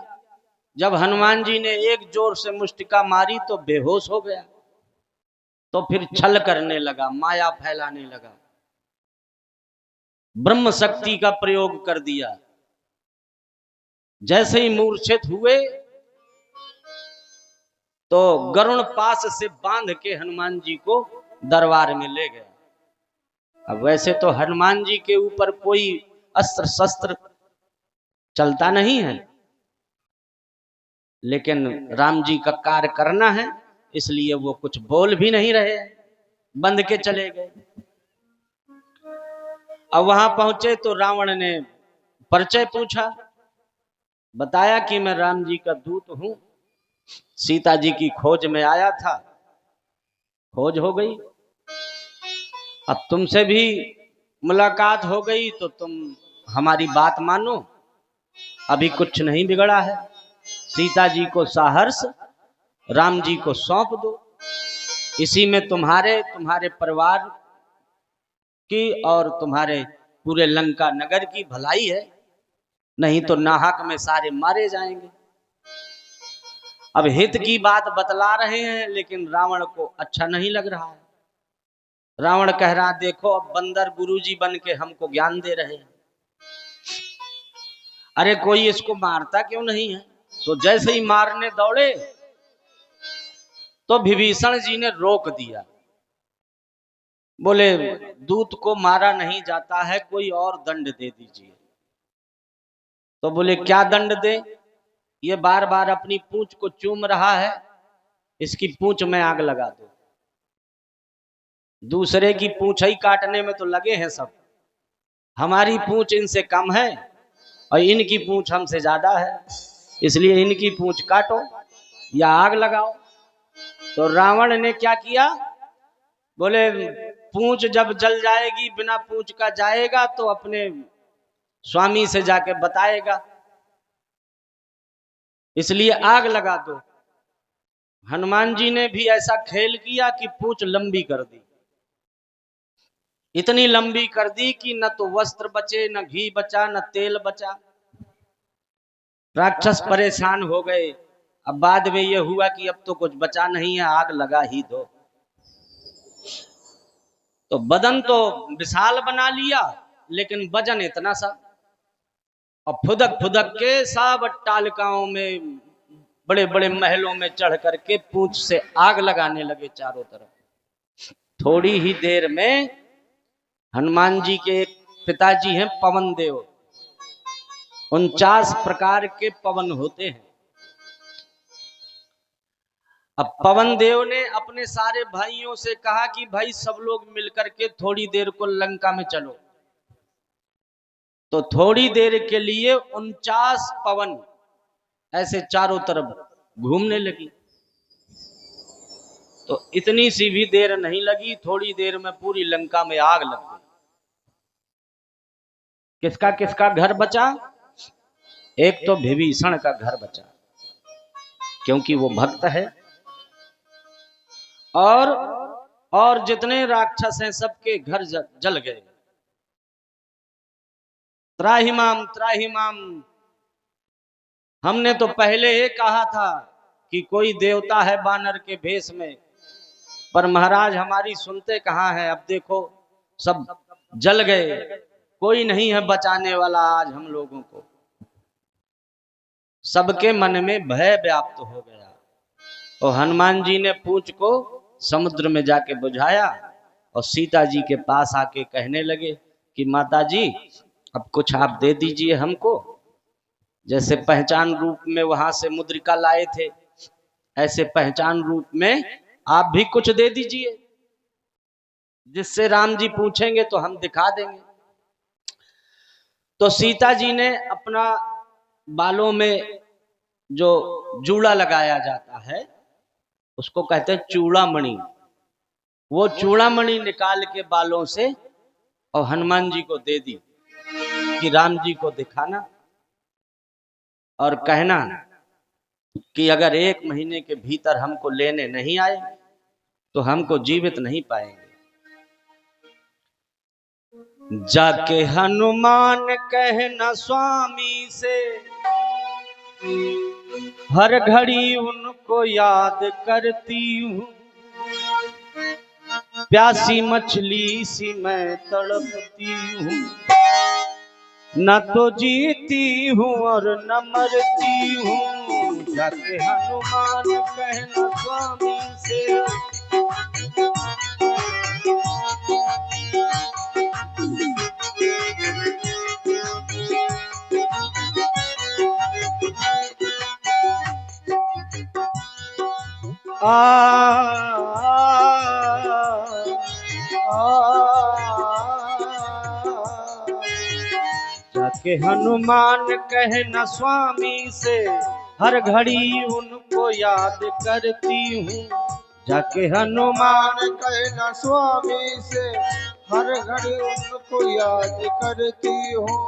Speaker 1: जब हनुमान जी ने एक जोर से मुष्टिका मारी तो बेहोश हो गया। तो फिर छल करने लगा, माया फैलाने लगा, ब्रह्म शक्ति का प्रयोग कर दिया। जैसे ही मूर्छित हुए तो गरुण पास से बांध के हनुमान जी को दरबार में ले गया। अब वैसे तो हनुमान जी के ऊपर कोई अस्त्र शस्त्र चलता नहीं है, लेकिन राम जी का कार्य करना है, इसलिए वो कुछ बोल भी नहीं रहे, बंद के चले गए। अब वहां पहुंचे तो रावण ने परिचय पूछा, बताया कि मैं राम जी का दूत हूं, सीता जी की खोज में आया था, खोज हो गई, अब तुमसे भी मुलाकात हो गई तो तुम हमारी बात मानो, अभी कुछ नहीं बिगड़ा है, सीता जी को साहर्ष राम जी को सौंप दो, इसी में तुम्हारे परिवार की और तुम्हारे पूरे लंका नगर की भलाई है, नहीं तो नाहक में सारे मारे जाएंगे। अब हित की बात बतला रहे हैं, लेकिन रावण को अच्छा नहीं लग रहा है। रावण कह रहा, देखो अब बंदर गुरुजी बन के हमको ज्ञान दे रहे हैं, अरे कोई इसको मारता क्यों नहीं है। तो जैसे ही मारने दौड़े तो विभीषण जी ने रोक दिया, बोले दूत को मारा नहीं जाता है, कोई और दंड दे दीजिए। तो बोले क्या दंड दे, ये बार बार अपनी पूंछ को चूम रहा है, इसकी पूंछ में आग लगा दो। दूसरे की पूंछ ही काटने में तो लगे हैं सब, हमारी पूंछ इनसे कम है और इनकी पूंछ हमसे ज्यादा है, इसलिए इनकी पूंछ काटो या आग लगाओ। तो रावण ने क्या किया, बोले पूंछ जब जल जाएगी, बिना पूंछ का जाएगा तो अपने स्वामी से जाके बताएगा, इसलिए आग लगा दो। हनुमान जी ने भी ऐसा खेल किया कि पूंछ लंबी कर दी, इतनी लंबी कर दी कि न तो वस्त्र बचे, न घी बचा, न तेल बचा। राक्षस परेशान हो गए। अब बाद में यह हुआ कि अब तो कुछ बचा नहीं है, आग लगा ही दो। तो बदन तो विशाल बना लिया, लेकिन वजन इतना सा, और फुदक फुदक के सब अट्टालिकाओं में, बड़े बड़े महलों में चढ़ करके पूंछ से आग लगाने लगे चारों तरफ। थोड़ी ही देर में हनुमान जी के एक पिताजी हैं पवन देव, 49 प्रकार के पवन होते हैं। अब पवन देव ने अपने सारे भाइयों से कहा कि भाई सब लोग मिलकर के थोड़ी देर को लंका में चलो। तो थोड़ी देर के लिए 49 पवन ऐसे चारों तरफ घूमने लगी। तो इतनी सी भी देर नहीं लगी, थोड़ी देर में पूरी लंका में आग लग गई। किसका किसका घर बचा, एक तो विभीषण का घर बचा, क्योंकि वो भक्त है, और जितने राक्षस हैं सबके घर जल गए। त्राहिमाम त्राहिमाम, हमने तो पहले ही कहा था कि कोई देवता है बानर के भेष में, पर महाराज हमारी सुनते कहाँ है। अब देखो सब जल गए, कोई नहीं है बचाने वाला आज हम लोगों को। सबके मन में भय व्याप्त हो गया। और हनुमान जी ने पूंछ को समुद्र में जाके बुझाया और सीता जी के पास आके कहने लगे कि माता जी अब कुछ आप दे दीजिए हमको, जैसे पहचान रूप में वहां से मुद्रिका लाए थे, ऐसे पहचान रूप में आप भी कुछ दे दीजिए, जिससे राम जी पूछेंगे तो हम दिखा देंगे। तो सीता जी ने अपना बालों में जो जूड़ा लगाया जाता है उसको कहते हैं चूड़ामणि, वो चूड़ामणि निकाल के बालों से और हनुमान जी को दे दी कि राम जी को दिखाना और कहना कि अगर 1 महीने के भीतर हमको लेने नहीं आए तो हमको जीवित नहीं पाएंगे। जाके हनुमान कहना स्वामी से, हर घड़ी उनको याद करती हूँ। प्यासी मछली सी मैं तड़पती हूँ, न तो जीती हूँ और न मरती हूँ। जाके हनुमान कहना स्वामी से, आ, जाके हनुमान कहना स्वामी से, हर घड़ी उनको याद करती हूँ। जाके हनुमान
Speaker 2: कहना स्वामी से, हर घड़ी उनको याद करती हूँ।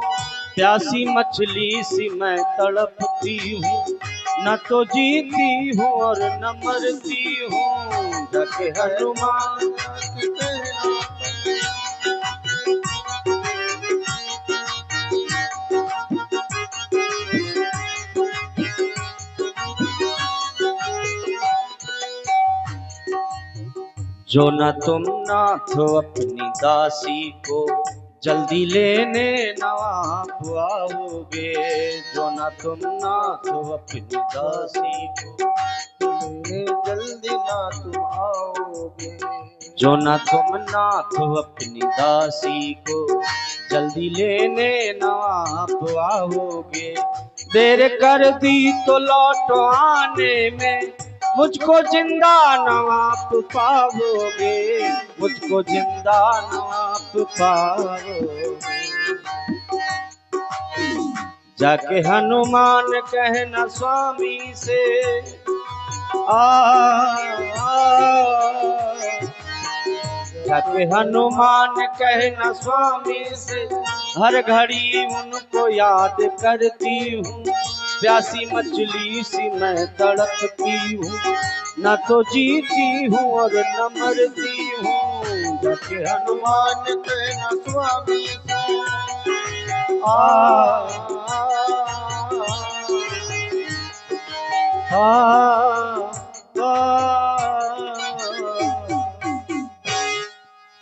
Speaker 1: प्यासी मछली सी मैं तड़पती हूँ, न तो जीती हूँ और न मरती हूँ। जाके हनुमान
Speaker 2: कहना
Speaker 1: जो न तुम नाथ अपनी दासी को, जल्दी लेने न आप आओगे। जो न तुम नाथ अपनी दासी को,
Speaker 2: जल्दी ना तुम आओगे।
Speaker 1: जो न तुम नाथ अपनी दासी को, जल्दी लेने न आप आओगे। देर कर दी तो लौट आने में, मुझको जिंदा न आप पाओगे। मुझको जिंदा न आप पाओगे। जाके हनुमान कहना स्वामी से, जाके हनुमान कहना स्वामी से, हर घड़ी उनको याद करती हूँ। प्यासी मछली सी मैं तड़पती हूँ, न तो जीती हूँ और न मरती हूँ। जाके हनुमान
Speaker 2: कहना स्वामी से,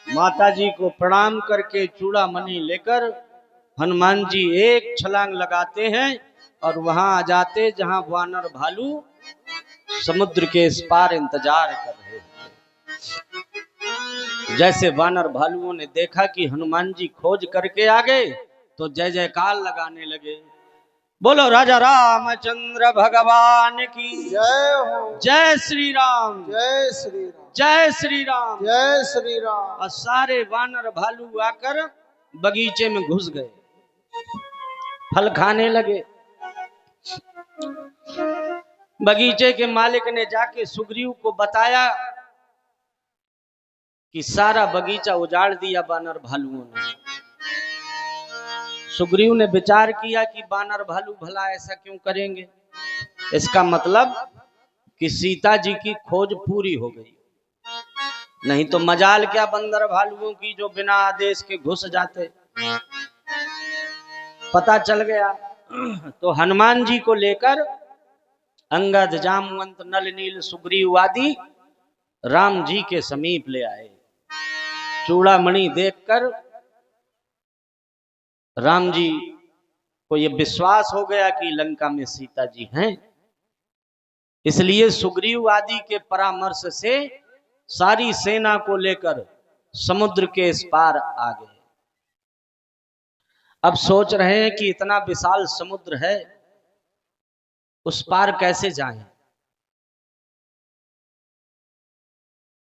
Speaker 1: माता जी को प्रणाम करके चूड़ामणि लेकर हनुमान जी एक छलांग लगाते हैं और वहां आ जाते जहां वानर भालू समुद्र के इस पार इंतजार कर रहे हैं। जैसे वानर भालुओं ने देखा कि हनुमान जी खोज करके आ गए तो जय जयकार लगाने लगे। बोलो राजा रामचंद्र भगवान की
Speaker 2: जय हो।
Speaker 1: जय श्री राम,
Speaker 2: जय श्री राम,
Speaker 1: जय श्री राम,
Speaker 2: जय श्री राम।
Speaker 1: और सारे वानर भालू आकर बगीचे में घुस गए, फल खाने लगे। बगीचे के मालिक ने जाके सुग्रीव को बताया कि सारा बगीचा उजाड़ दिया वानर भालुओं ने। सुग्रीव ने विचार किया कि वानर भालू भला ऐसा क्यों करेंगे, इसका मतलब कि सीता जी की खोज पूरी हो गई। नहीं तो मजाल क्या बंदर भालुओं की जो बिना आदेश के घुस जाते। पता चल गया तो हनुमान जी को लेकर अंगद, जामवंत, नल, नील, सुग्रीव आदि राम जी के समीप ले आए। चूड़ामणि देखकर राम जी को यह विश्वास हो गया कि लंका में सीता जी हैं। इसलिए सुग्रीव आदि के परामर्श से सारी सेना को लेकर समुद्र के इस पार आ गए। अब सोच रहे हैं कि इतना विशाल समुद्र है, उस पार कैसे जाएं।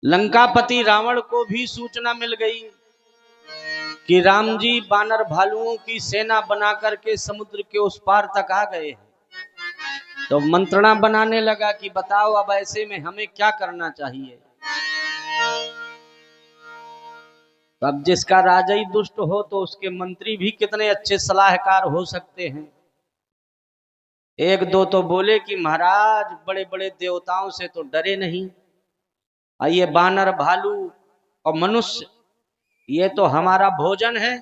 Speaker 1: लंकापति रावण को भी सूचना मिल गई कि राम जी बानर भालुओं की सेना बना करके समुद्र के उस पार तक आ गए हैं। तो मंत्रणा बनाने लगा कि बताओ अब ऐसे में हमें क्या करना चाहिए। अब जिसका राजा ही दुष्ट हो तो उसके मंत्री भी कितने अच्छे सलाहकार हो सकते हैं। एक दो तो बोले कि महाराज बड़े बड़े देवताओं से तो डरे नहीं, ये बानर भालू और मनुष्य ये तो हमारा भोजन है,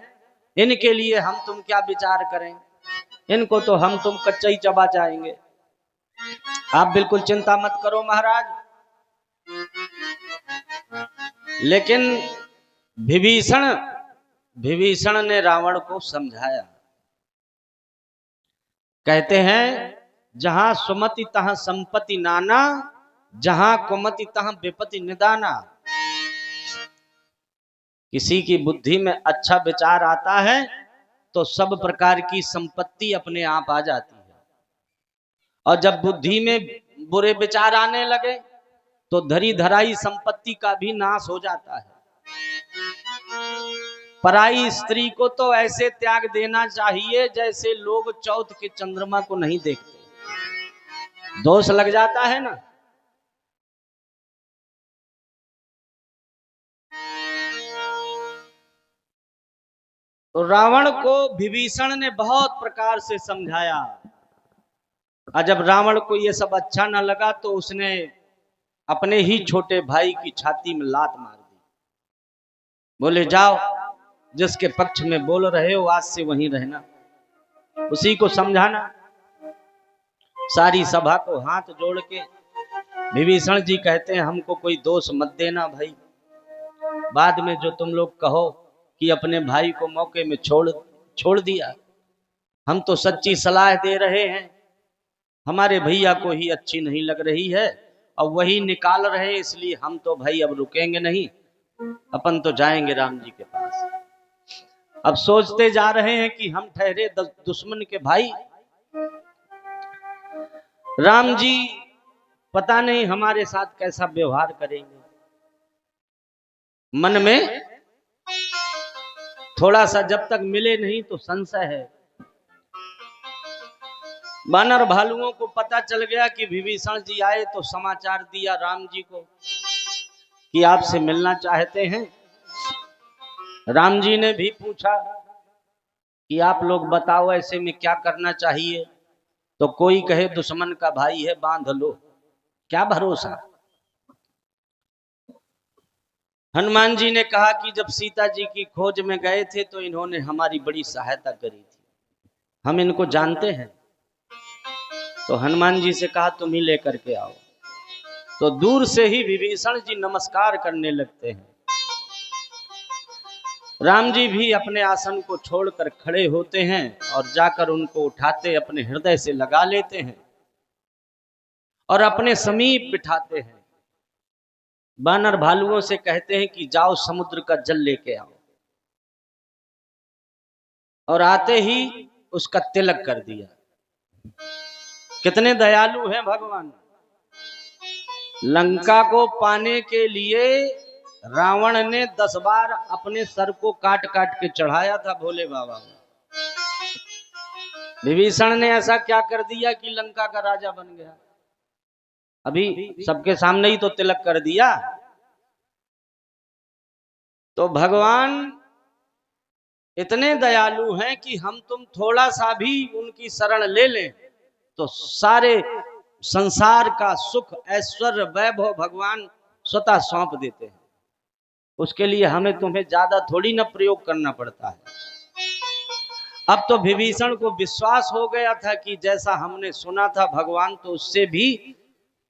Speaker 1: इनके लिए हम तुम क्या विचार करें, इनको तो हम तुम कच्चा ही चबा जाएंगे। आप बिल्कुल चिंता मत करो महाराज। लेकिन विभीषण ने रावण को समझाया। कहते हैं जहां सुमति तहां संपत्ति नाना, जहां कुमति तहां विपत्ति निदाना। किसी की बुद्धि में अच्छा विचार आता है तो सब प्रकार की संपत्ति अपने आप आ जाती है, और जब बुद्धि में बुरे विचार आने लगे तो धरी धराई संपत्ति का भी नाश हो जाता है। पराई स्त्री को तो ऐसे त्याग देना चाहिए जैसे लोग चौथ के चंद्रमा को नहीं देखते, दोष लग जाता है ना। तो रावण को विभीषण ने बहुत प्रकार से समझाया, और जब रावण को यह सब अच्छा न लगा तो उसने अपने ही छोटे भाई की छाती में लात मार दी। बोले जाओ, जिसके पक्ष में बोल रहे हो आज से वहीं रहना, उसी को समझाना। सारी सभा को हाथ जोड़ के विभीषण जी कहते हैं हमको कोई दोष मत देना भाई, बाद में जो तुम लोग कहो कि अपने भाई को मौके में छोड़ दिया, हम तो सच्ची सलाह दे रहे हैं, हमारे भैया को ही अच्छी नहीं लग रही है और वही निकाल रहे, इसलिए हम तो भाई अब रुकेंगे नहीं, अपन तो जाएंगे राम जी के पास। अब सोचते जा रहे हैं कि हम ठहरे दुश्मन के भाई, राम जी पता नहीं हमारे साथ कैसा व्यवहार करेंगे। मन में थोड़ा सा जब तक मिले नहीं तो संशय है। वानर भालुओं को पता चल गया कि विभीषण जी आए तो समाचार दिया राम जी को कि आपसे मिलना चाहते हैं। राम जी ने भी पूछा कि आप लोग बताओ ऐसे में क्या करना चाहिए, तो कोई कहे दुश्मन का भाई है बांध लो, क्या भरोसा। हनुमान जी ने कहा कि जब सीता जी की खोज में गए थे तो इन्होंने हमारी बड़ी सहायता करी थी, हम इनको जानते हैं। तो हनुमान जी से कहा तुम ही लेकर के आओ। तो दूर से ही विभीषण जी नमस्कार करने लगते हैं। राम जी भी अपने आसन को छोड़कर खड़े होते हैं और जाकर उनको उठाते अपने हृदय से लगा लेते हैं और अपने समीप बिठाते हैं। वानर भालुओं से कहते हैं कि जाओ समुद्र का जल लेके आओ, और आते ही उसका तिलक कर दिया। कितने दयालु हैं भगवान। लंका को पाने के लिए रावण ने 10 बार अपने सर को काट काट के चढ़ाया था भोले बाबा। विभीषण ने ऐसा क्या कर दिया कि लंका का राजा बन गया। अभी सबके सामने ही तो तिलक कर दिया। तो भगवान इतने दयालु हैं कि हम तुम थोड़ा सा भी उनकी शरण ले लें तो सारे संसार का सुख ऐश्वर्य वैभव भगवान स्वतः सौंप देते हैं। उसके लिए हमें तुम्हें ज्यादा थोड़ी ना प्रयोग करना पड़ता है। अब तो विभीषण को विश्वास हो गया था कि जैसा हमने सुना था भगवान तो उससे भी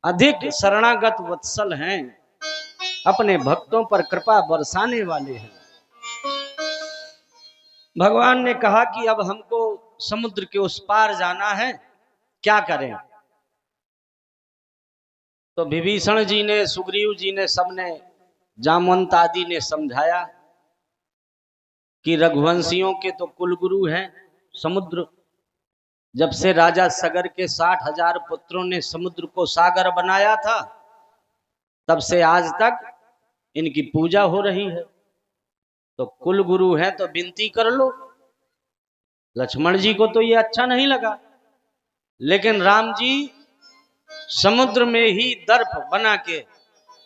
Speaker 1: अधिक शरणागत वत्सल हैं, अपने भक्तों पर कृपा बरसाने वाले हैं। भगवान ने कहा कि अब हमको समुद्र के उस पार जाना है, क्या करें। तो विभीषण जी ने, सुग्रीव जी ने, सबने, जामवंत आदि ने समझाया कि रघुवंशियों के तो कुलगुरु हैं समुद्र। जब से राजा सगर के 60,000 पुत्रों ने समुद्र को सागर बनाया था तब से आज तक इनकी पूजा हो रही है। तो कुलगुरु हैं तो विनती कर लो। लक्ष्मण जी को तो ये अच्छा नहीं लगा, लेकिन राम जी समुद्र में ही दर्प बना के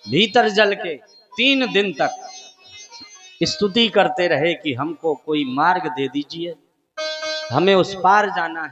Speaker 1: भीतर जल के 3 दिन तक स्तुति करते रहे कि हमको कोई मार्ग दे दीजिए, हमें उस पार जाना है।